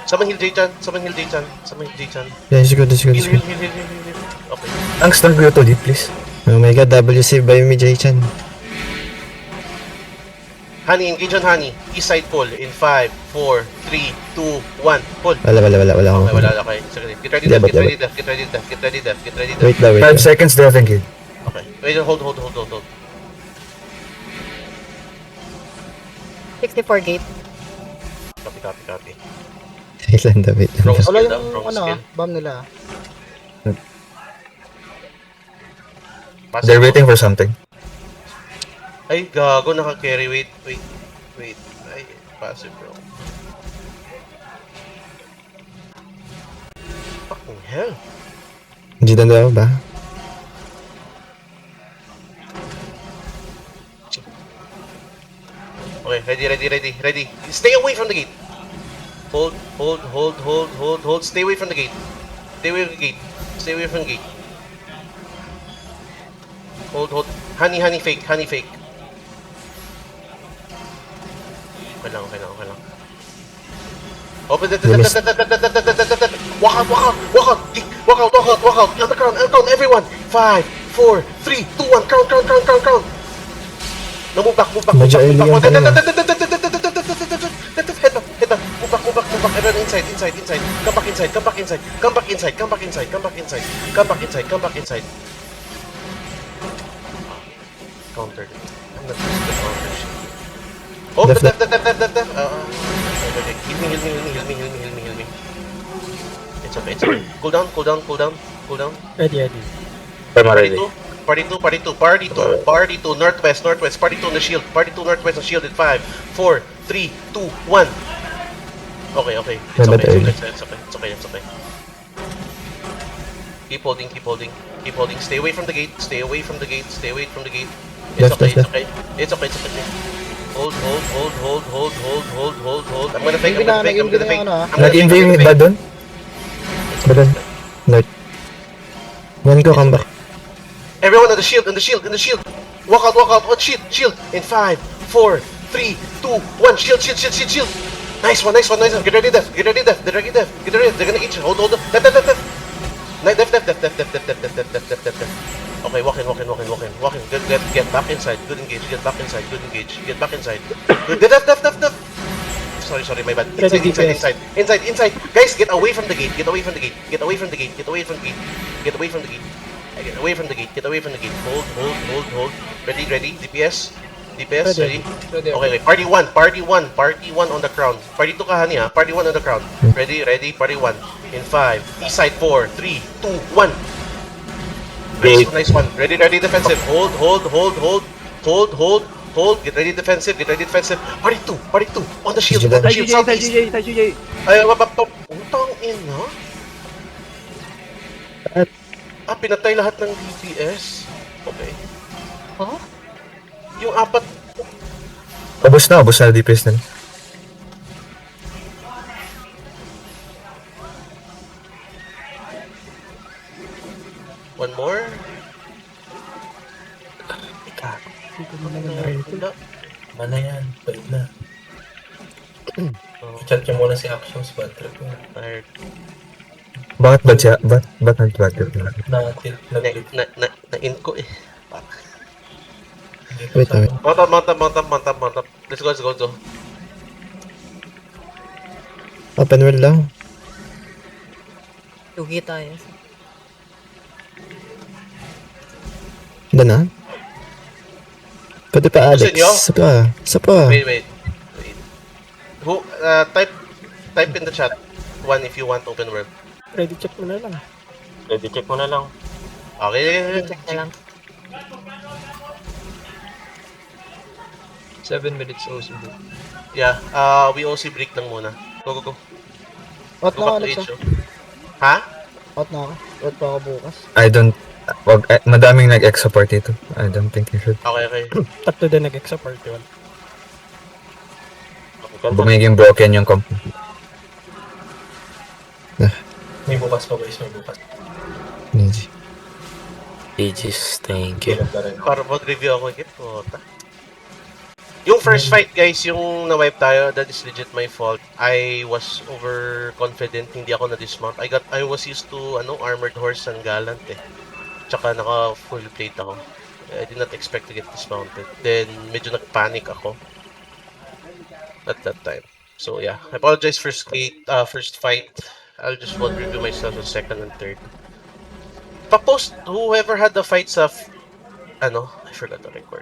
Someone heal J-Chan. Someone heal J-Chan. Someone heal J-Chan. Yeah, it's good, it's good, it's Heal, heal, good. heal, heal, heal, heal. Okay. Thanks, don't go to lead, please. Oh my god, WC by me, Jay-chan. Honey, engage on Honey. East side pull in 5, 4, 3, 2, 1. Pull. Wala akong Okay, wala. Okay. Sige. Get ready, Def. Labot, Get ready, labot. Def. Get ready, Def. Get ready, Def. Get ready, Def. Wait lang, wait 5 lang. seconds, Def engage. Okay. Wait, hold. 64 gate. Copy. Wait lang daw, wait lang. Wrong Wala skill daw. yung Wrong ano skill. bomb nila. Passive They're bro. waiting for something. Ay, gago. Naka-carry. Wait. Ay, passive bro. Fucking hell. Jidan daw ba? Okay, ready. Stay away from the gate. Hold. Stay away from the gate. Stay away from the gate. Hold. Honey fake. Okay lang. Open the walk out. Walk out. On the ground, everyone. 5, 4, 3, 2, 1. Count. No, move back. Medyo early yung Head kanina. up. Move back. Everyone inside. Come back inside. Counter. I'm not used to counter shit. Oh, Def. def. Okay. Heal me. It's okay. Cool down. Ready. I'm ready. Party 2, northwest, party 2 on the shield, northwest on shield in 5, 4, 3, 2, 1. Okay. It's okay. Keep holding. Stay away from the gate. It's okay. Hold. I'm gonna fake. Nag-invade na yung ano Nag-invade ba doon? Ba doon? North. One go, come back. Everyone on the shield. Walk out. On shield. In 5, 4, 3, 2, 1. Shield. Nice one. Get ready, Def. They're gonna eat you. Hold. Def. Okay, walk in. Good. Get back inside. Good engage. Get back inside. Good. Def. Sorry, my bad. Inside. Guys, get away from the gate. Get away from the gate. Hold. Ready. DPS, ready. Okay. Party 1 on the crown. Party 2 ka, Honey, ha? Party 1 on the crown. Ready, party 1. In 5, east side 4, 3, 2, 1. Nice one. Ready, defensive. Hold. Get ready defensive. Party 2 on the shield. Southeast. Ay, utang ina. Pinatay lahat ng DPS. Okay. Huh? Yung 4. Ubus na DPS na. One more. Wala. Mana yan? Balik na. Oh, Chat niyo muna si Actions, bad trip yun. tired. Bakit ba siya? Ba't nag-battle na? Na-tilt, nag-click. Na-in ko eh. Wait. Mount up. Let's go. Open world lang. Tugi tayo. Doon na. Pwede pa Alex. Gusto nyo? Isa pa. Wait. Who, type in the chat 1 if you want open world. Ready check mo na lang. Ready check mo na lang. Okay. Check na lang. 7 minutes OCB. Yeah, we OC break lang muna. Go. Out Go na ako, back to Alex. HO. Ha? Out na ako. Out pa ako bukas. Madaming nag-ex support dito. I don't think you should. Okay. Tatlo din nag-exa party 1. Bumiging broken yung comp. May bukas pa guys, may bukas. Easy. Aegis, thank you. Kailan ka rin. Para mag-review ako. Puta. Yung Yung first fight guys, yung na-wipe tayo, that is legit my fault. I was overconfident, hindi ako na-dismount. I was used to armored horse and gallant eh. Tsaka naka full plate ako. I did not expect to get dismounted. Then medyo nagpanic ako at that time. So yeah, I apologize for first fight. I'll just want review myself on second and third. Pa-post whoever had the fights of I forgot to record.